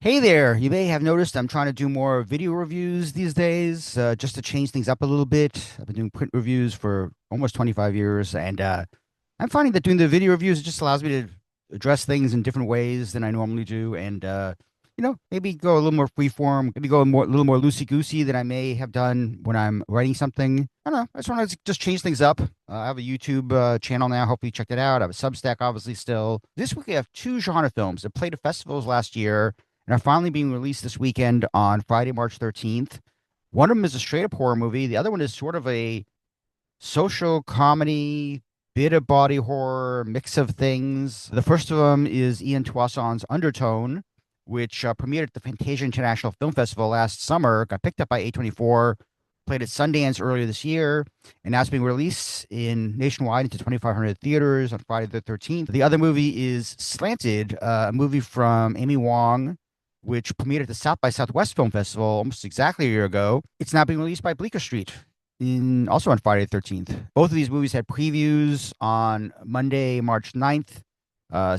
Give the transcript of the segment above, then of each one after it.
Hey there, you may have noticed I'm trying to do more video reviews these days, just to change things up a little bit. I've been doing print reviews for almost 25 years, and I'm finding that doing the video reviews just allows me to address things in different ways than I normally do, and maybe go a little more freeform, maybe go a little more loosey-goosey than I may have done when I'm writing something. I don't know. I just want to just change things up. I have a YouTube channel now. Hopefully, you checked it out. I have a Substack, obviously, still. This week, I have two genre films that played at festivals last year and are finally being released this weekend on Friday, March 13th. One of them is a straight up horror movie. The other one is sort of a social comedy, bit of body horror, mix of things. The first of them is Ian Toisson's Undertone, which premiered at the Fantasia International Film Festival last summer, got picked up by A24, played at Sundance earlier this year, and now it's being released in nationwide into 2,500 theaters on Friday the 13th. The other movie is Slanted, a movie from Amy Wong, which premiered at the South by Southwest Film Festival almost exactly a year ago. It's now being released by Bleecker Street in also on Friday the 13th. Both of these movies had previews on Monday, March 9th.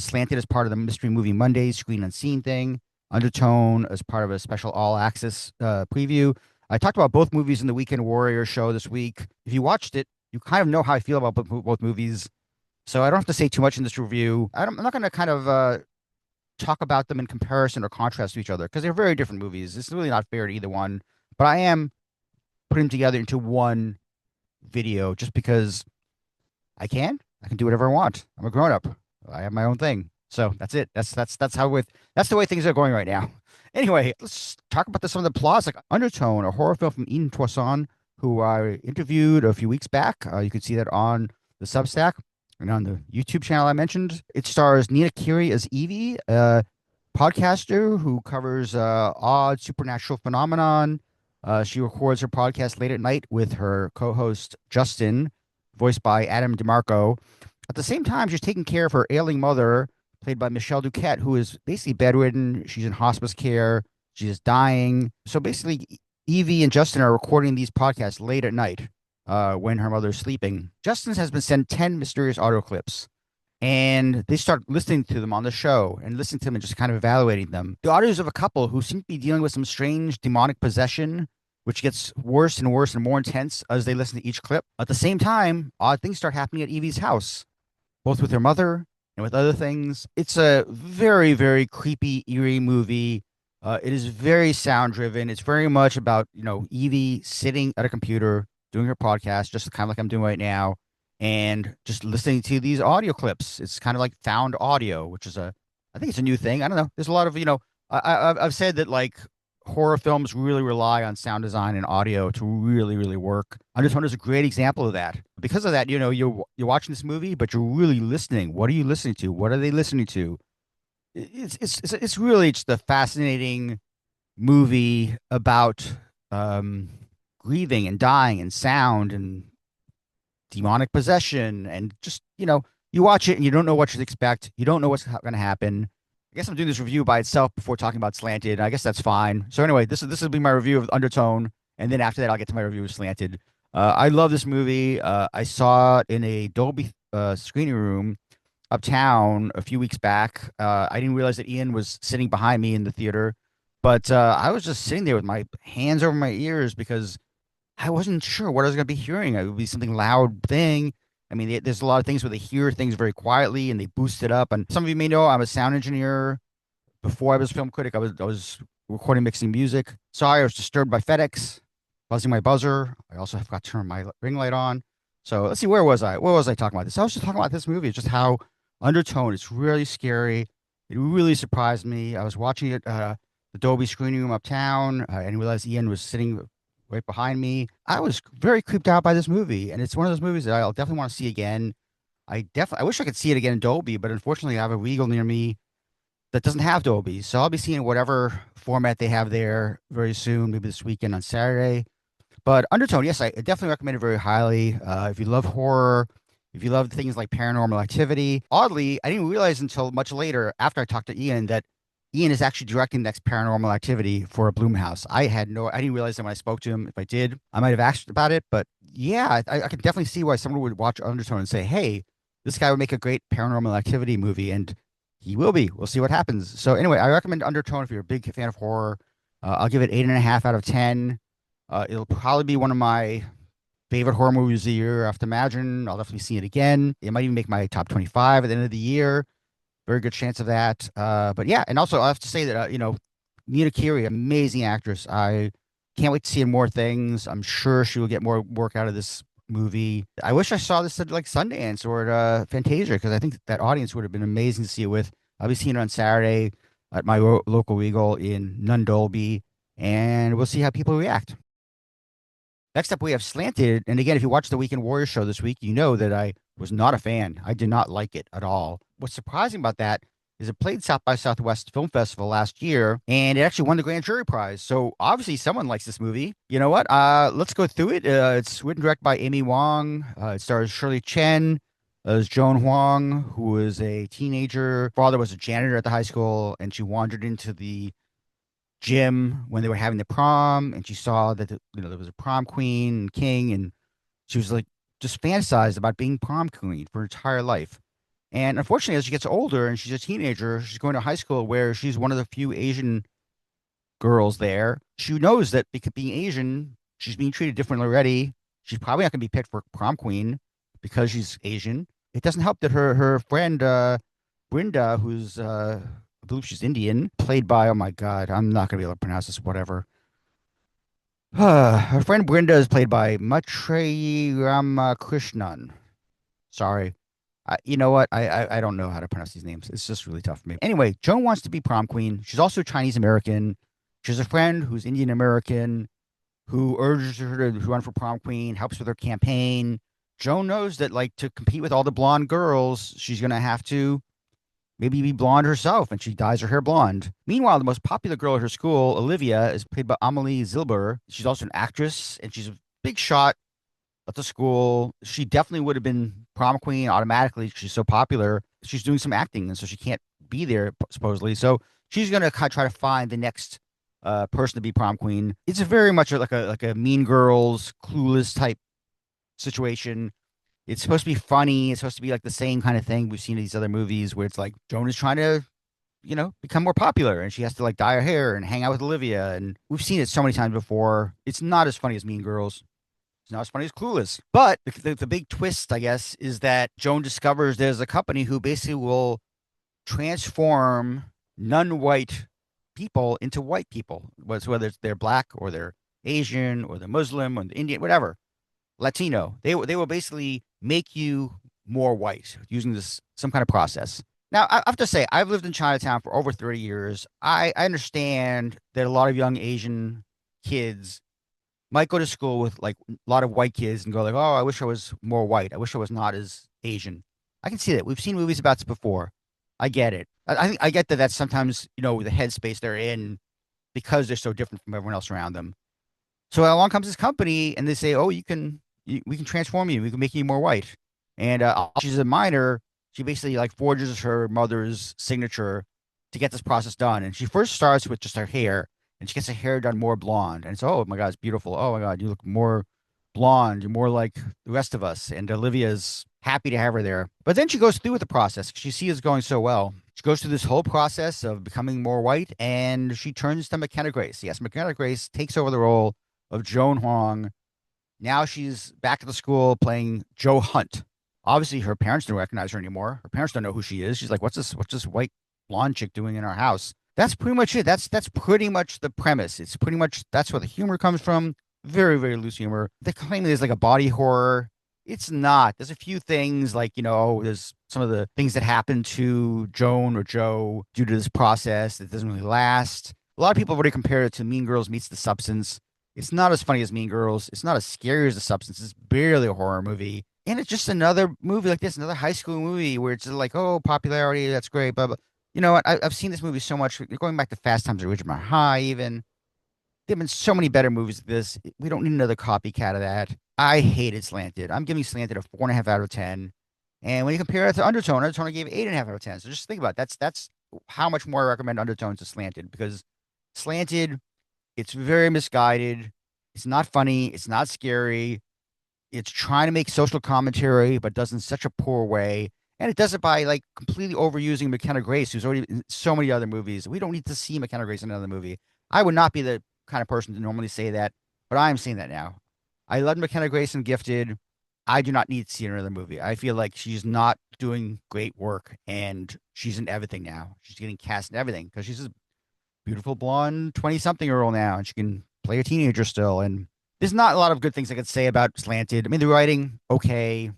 Slanted as part of the Mystery Movie Mondays Screen Unseen thing. Undertone as part of a special all access preview. I talked about both movies in the Weekend Warrior show this week. If you watched it, you kind of know how I feel about both movies. So I don't have to say too much in this review. I'm not going to kind of talk about them in comparison or contrast to each other because they're very different movies. It's really not fair to either one. But I am putting them together into one video just because I can. I can do whatever I want. I'm a grown up. I have my own thing. So that's it. That's the way things are going right now. Anyway, let's talk about some of the plots. Like Undertone, a horror film from Ian Toisson, who I interviewed a few weeks back. You can see that on the Substack and on the YouTube channel I mentioned. It stars Nina Kiri as Evie, a podcaster who covers odd supernatural phenomenon. She records her podcast late at night with her co-host Justin, voiced by Adam DeMarco. At the same time, she's taking care of her ailing mother, played by Michelle Duquette, who is basically bedridden. She's in hospice care. She is dying. So basically, Evie and Justin are recording these podcasts late at night when her mother's sleeping. Justin has been sent 10 mysterious audio clips, and they start listening to them on the show and listening to them and just kind of evaluating them. The audios of a couple who seem to be dealing with some strange demonic possession, which gets worse and worse and more intense as they listen to each clip. At the same time, odd things start happening at Evie's house, both with her mother and with other things. It's a very, very creepy, eerie movie. It is very sound driven. It's very much about, Evie sitting at a computer doing her podcast, just kind of like I'm doing right now, and just listening to these audio clips. It's kind of like found audio, which is I think it's a new thing. I don't know. There's a lot of, I've said that like horror films really rely on sound design and audio to really, really work. Undertone is a great example of that. Because of that, you're watching this movie, but you're really listening. What are you listening to? What are they listening to? It's really just a fascinating movie about grieving and dying and sound and demonic possession and just you watch it and you don't know what to expect. You don't know what's going to happen. I guess I'm doing this review by itself before talking about Slanted. I guess that's fine. So anyway, this will be my review of Undertone, and then after that, I'll get to my review of Slanted. I love this movie. I saw it in a Dolby screening room uptown a few weeks back. I didn't realize that Ian was sitting behind me in the theater, but I was just sitting there with my hands over my ears because I wasn't sure what I was going to be hearing. It would be something loud thing. I mean, there's a lot of things where they hear things very quietly and they boost it up. And some of you may know I'm a sound engineer. Before I was a film critic, I was recording, mixing music. Sorry, I was disturbed by FedEx buzzing my buzzer. I also have got to turn my ring light on. So let's see, where was I? What was I talking about this? I was just talking about this movie, just how Undertone. It's really scary. It really surprised me. I was watching it the Dolby screening room uptown, and realized Ian was sitting right behind me. I was very creeped out by this movie, and it's one of those movies that I'll definitely want to see again. I wish I could see it again in Dolby, but unfortunately, I have a Regal near me that doesn't have Dolby, so I'll be seeing whatever format they have there very soon, maybe this weekend on Saturday. But Undertone, yes, I definitely recommend it very highly. If you love horror, if you love things like Paranormal Activity. Oddly, I didn't realize until much later after I talked to Ian that Ian is actually directing the next Paranormal Activity for a Blumhouse. I didn't realize that when I spoke to him. If I did, I might have asked about it. But yeah, I can definitely see why someone would watch Undertone and say, "Hey, this guy would make a great Paranormal Activity movie." And He will be. We'll see what happens. So anyway, I recommend Undertone if you're a big fan of horror. I'll give it 8.5 out of 10. It'll probably be one of my favorite horror movies of the year. I have to imagine. I'll definitely see it again. It might even make my top 25 at the end of the year. Very good chance of that. But yeah, and also I have to say that Nina Kiri, amazing actress. I can't wait to see her in more things. I'm sure she will get more work out of this movie. I wish I saw this at like Sundance or at Fantasia because I think that audience would have been amazing to see it with. I'll be seeing it on Saturday at my local Regal in Nundolby, and we'll see how people react. Next up, we have Slanted. And again, if you watched the Weekend Warrior show this week, you know that I was not a fan. I did not like it at all. What's surprising about that is it played South by Southwest Film Festival last year, and it actually won the Grand Jury Prize. So obviously, someone likes this movie. You know what? Let's go through it. It's written and directed by Amy Wong. It stars Shirley Chen as Joan Huang, who was a teenager. Father was a janitor at the high school, and she wandered into the gym when they were having the prom, and she saw that there was a prom queen and king, and she was like just fantasized about being prom queen for her entire life. And unfortunately, as she gets older and she's a teenager, she's going to high school where she's one of the few Asian girls there. She knows that because being Asian, she's being treated differently already. She's probably not going to be picked for prom queen because she's Asian. It doesn't help that her friend Brenda, who's I believe she's Indian, played by, oh my God, I'm not going to be able to pronounce this, whatever. Her friend Brenda is played by Maitreyi Ramakrishnan. Sorry. You know what? I don't know how to pronounce these names. It's just really tough for me. Anyway, Joan wants to be prom queen. She's also Chinese American. She has a friend who's Indian American who urges her to run for prom queen, helps with her campaign. Joan knows that, like, to compete with all the blonde girls, she's going to have to maybe be blonde herself, and she dyes her hair blonde. Meanwhile, the most popular girl at her school, Olivia, is played by Amelie Zilber. She's also an actress, and she's a big shot at the school. She definitely would have been prom queen automatically. She's so popular. She's doing some acting, and so she can't be there supposedly. So she's gonna try to find the next person to be prom queen. It's a very much like a Mean Girls, Clueless type situation. It's supposed to be funny. It's supposed to be like the same kind of thing we've seen in these other movies where it's like Joan is trying to, become more popular and she has to like dye her hair and hang out with Olivia. And we've seen it so many times before. It's not as funny as Mean Girls. It's not as funny as Clueless. But the big twist, I guess, is that Joan discovers there's a company who basically will transform non-white people into white people, whether it's they're black or they're Asian or they're Muslim or they're Indian, whatever. Latino. They will basically make you more white using this some kind of process. Now, I have to say, I've lived in Chinatown for over 30 years. I understand that a lot of young Asian kids might go to school with like a lot of white kids and go like, "Oh, I wish I was more white. I wish I was not as Asian." I can see that. We've seen movies about this before. I get it. I think I get that that's sometimes, the headspace they're in because they're so different from everyone else around them. So along comes this company and they say, "Oh, we can transform you. We can make you more white." And she's a minor. She basically like forges her mother's signature to get this process done. And she first starts with just her hair, and she gets her hair done more blonde. And it's, oh my God, it's beautiful. Oh my God, you look more blonde. You're more like the rest of us. And Olivia's happy to have her there. But then she goes through with the process. She sees it's going so well. She goes through this whole process of becoming more white, and she turns to McKenna Grace. Yes, McKenna Grace takes over the role of Joan Huang. Now she's back at the school playing Joe Hunt. Obviously, her parents don't recognize her anymore. Her parents don't know who she is. She's like, "What's this white blonde chick doing in our house?" That's pretty much it. That's pretty much the premise. It's pretty much that's where the humor comes from. Very, very loose humor. They claim there's like a body horror. It's not. There's a few things like, there's some of the things that happen to Joan or Joe due to this process that doesn't really last. A lot of people have already compared it to Mean Girls Meets the Substance. It's not as funny as Mean Girls. It's not as scary as The Substance. It's barely a horror movie. And it's just another movie like this, another high school movie where it's like, oh, popularity, that's great, blah, blah. You know what? I've seen this movie so much. Going back to Fast Times at Ridgemont High, even. There have been so many better movies like this. We don't need another copycat of that. I hated Slanted. I'm giving Slanted a 4.5 out of 10. And when you compare it to Undertone, Undertone I gave 8.5 out of 10. So just think about it. That's how much more I recommend Undertone to Slanted because Slanted, it's very misguided. It's not funny. It's not scary. It's trying to make social commentary, but does in such a poor way. And it does it by like completely overusing McKenna Grace, who's already in so many other movies. We don't need to see McKenna Grace in another movie. I would not be the kind of person to normally say that, but I am saying that now. I love McKenna Grace in Gifted. I do not need to see her in another movie. I feel like she's not doing great work, and she's in everything now. She's getting cast in everything because she's a beautiful blonde 20-something year old now, and she can play a teenager still. And there's not a lot of good things I could say about Slanted. I mean, the writing, okay.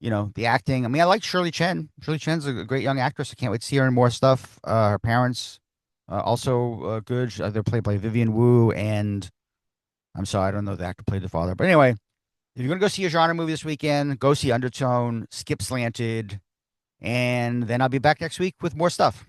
The acting. I mean, I like Shirley Chen. Shirley Chen's a great young actress. I can't wait to see her in more stuff. Her parents, also good. They're played by Vivian Wu, and I'm sorry, I don't know the actor who played the father. But anyway, if you're gonna go see a genre movie this weekend, go see Undertone, skip Slanted, and then I'll be back next week with more stuff.